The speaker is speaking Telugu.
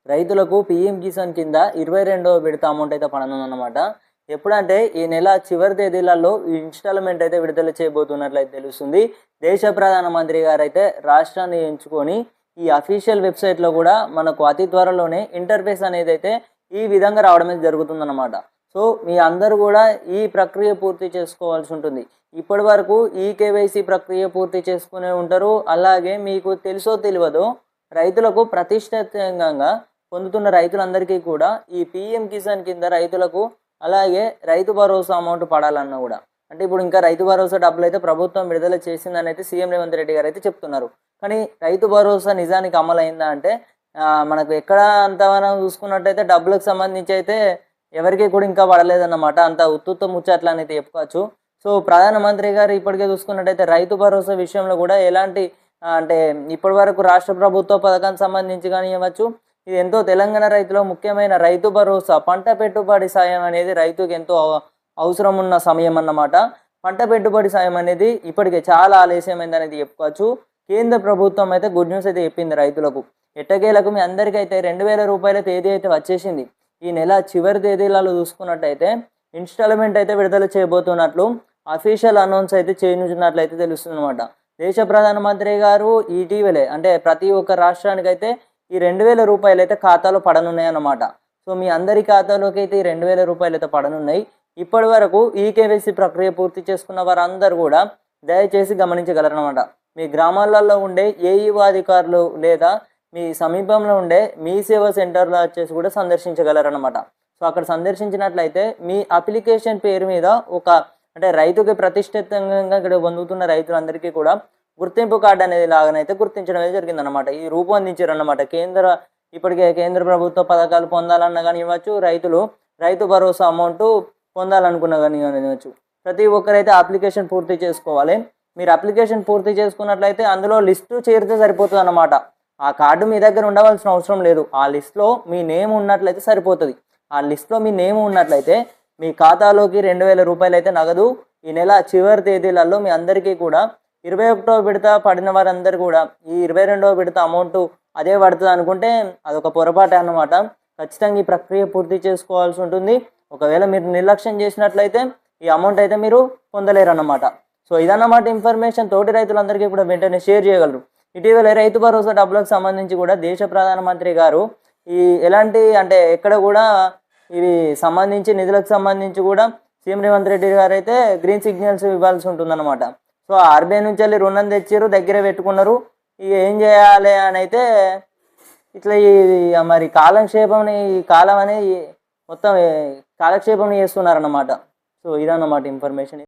రైతులకు పీఎం కిసాన్ కింద 22వ విడత అమౌంట్ అయితే పడనుందన్నమాట. ఎప్పుడంటే ఈ నెల చివరి తేదీలలో ఈ ఇన్‌స్టాల్‌మెంట్ అయితే విడుదల చేయబోతున్నట్లయితే తెలుస్తుంది. దేశ ప్రధానమంత్రి గారైతే రాష్ట్రాన్ని ఎంచుకొని ఈ అఫీషియల్ వెబ్‌సైట్‌లో కూడా మనకు అతి త్వరలోనే ఇంటర్ఫేస్ అనేదైతే ఈ విధంగా రావడమే జరుగుతుందన్నమాట. సో, మీ అందరూ కూడా ఈ ప్రక్రియ పూర్తి చేసుకోవాల్సి ఉంటుంది. ఇప్పటివరకు కేవైసీ ప్రక్రియ పూర్తి చేసుకునే ఉంటారు. అలాగే మీకు తెలుసో తెలవదో రైతులకు ప్రతిష్టాత్మకంగా పొందుతున్న రైతులందరికీ కూడా ఈ పీఎం కిసాన్ కింద రైతులకు అలాగే రైతు భరోసా అమౌంట్ పడాలన్నా కూడా అంటే ఇప్పుడు ఇంకా రైతు భరోసా డబ్బులు అయితే ప్రభుత్వం విడుదల చేసిందని అయితే సీఎం రేవంత్ రెడ్డి గారు అయితే చెప్తున్నారు. కానీ రైతు భరోసా నిజానికి అమలైందా అంటే మనకు ఎక్కడ అంతగానో చూసుకున్నట్టయితే డబ్బులకు సంబంధించి అయితే ఎవరికి కూడా ఇంకా పడలేదన్నమాట. అంత ఉత్తుత్త ముచ్చట్లు అనేది చెప్పుకోవచ్చు. సో, ప్రధానమంత్రి గారు ఇప్పటికే చూసుకున్నట్టయితే రైతు భరోసా విషయంలో కూడా ఎలాంటి అంటే ఇప్పటి వరకు రాష్ట్ర ప్రభుత్వ పథకానికి సంబంధించి కానివ్వచ్చు, ఇది ఎంతో తెలంగాణ రైతులో ముఖ్యమైన రైతు భరోసా పంట పెట్టుబడి సాయం అనేది రైతుకి ఎంతో అవసరం ఉన్న సమయం అన్నమాట. పంట పెట్టుబడి సాయం అనేది ఇప్పటికే చాలా ఆలస్యమైంది అనేది చెప్పుకోవచ్చు. కేంద్ర ప్రభుత్వం అయితే గుడ్ న్యూస్ అయితే చెప్పింది రైతులకు. ఎట్టకేలకు మీ అందరికీ అయితే 2000 రూపాయల తేదీ అయితే వచ్చేసింది. ఈ నెల చివరి తేదీలలో చూసుకున్నట్టయితే ఇన్‌స్టాల్‌మెంట్ అయితే విడుదల చేయబోతున్నట్లు అఫీషియల్ అనౌన్స్ అయితే చేయనున్నట్లయితే తెలుస్తుందన్నమాట. దేశ ప్రధానమంత్రి గారు ఇటీవలే అంటే ప్రతి ఒక్క రాష్ట్రానికైతే ఈ 2000 రూపాయలు అయితే ఖాతాలో పడనున్నాయి అన్నమాట. సో, మీ అందరి ఖాతాలోకి అయితే ఈ 2000 రూపాయలు అయితే పడనున్నాయి. ఇప్పటి వరకు కేవైసీ ప్రక్రియ పూర్తి చేసుకున్న వారందరూ కూడా దయచేసి గమనించగలరన్నమాట. మీ గ్రామాలలో ఉండే ఏఈఓ అధికారులు లేదా మీ సమీపంలో ఉండే మీ సేవా సెంటర్లో వచ్చేసి కూడా సందర్శించగలరన్నమాట. సో, అక్కడ సందర్శించినట్లయితే మీ అప్లికేషన్ పేరు మీద ఒక అంటే రైతుకి ప్రతిష్ఠితంగా ఇక్కడ పొందుతున్న రైతులందరికీ కూడా గుర్తింపు కార్డు అనేది లాగానైతే గుర్తించడం అయితే జరిగిందన్నమాట. ఇది రూపొందించారన్నమాట. ఇప్పటికే కేంద్ర ప్రభుత్వ పథకాలు పొందాలన్నా కానీ ఇవ్వచ్చు, రైతులు రైతు భరోసా అమౌంట్ పొందాలనుకున్నా కానీ ఇవ్వచ్చు. ప్రతి ఒక్కరైతే అప్లికేషన్ పూర్తి చేసుకోవాలి. మీరు అప్లికేషన్ పూర్తి చేసుకున్నట్లయితే అందులో లిస్టు చేరితే సరిపోతుంది అన్నమాట. ఆ కార్డు మీ దగ్గర ఉండవలసిన అవసరం లేదు. ఆ లిస్ట్లో మీ నేమ్ ఉన్నట్లయితే సరిపోతుంది. ఆ లిస్ట్లో మీ నేమ్ ఉన్నట్లయితే మీ ఖాతాలోకి 2000 రూపాయలు అయితే నగదు ఈ నెల చివరి తేదీలలో మీ అందరికీ కూడా 21వ విడత పడిన వారందరూ కూడా ఈ 22వ విడత అమౌంట్ అదే పడుతుంది అనుకుంటే అదొక పొరపాటే అన్నమాట. ఖచ్చితంగా ఈ ప్రక్రియ పూర్తి చేసుకోవాల్సి ఉంటుంది. ఒకవేళ మీరు నిర్లక్ష్యం చేసినట్లయితే ఈ అమౌంట్ అయితే మీరు పొందలేరు అన్నమాట. సో, ఇదన్నమాట ఇన్ఫర్మేషన్. తోటి రైతులందరికీ కూడా వెంటనే షేర్ చేయగలరు. ఇటీవల రైతు భరోసా డబ్బులకు సంబంధించి కూడా దేశ ప్రధానమంత్రి గారు ఎలాంటి అంటే ఎక్కడ కూడా ఇవి సంబంధించి నిధులకు సంబంధించి కూడా సీఎం రేవంత్ రెడ్డి గారు అయితే గ్రీన్ సిగ్నల్స్ ఇవ్వాల్సి ఉంటుందన్నమాట. సో, ఆర్బీఐ నుంచి వెళ్ళి రుణం తెచ్చారు, దగ్గర పెట్టుకున్నారు. ఇక ఏం చేయాలి అని అయితే ఇట్లా మరి కాలం అనేది మొత్తం కాలక్షేపం చేస్తున్నారన్నమాట. సో, ఇదన్నమాట ఇన్ఫర్మేషన్.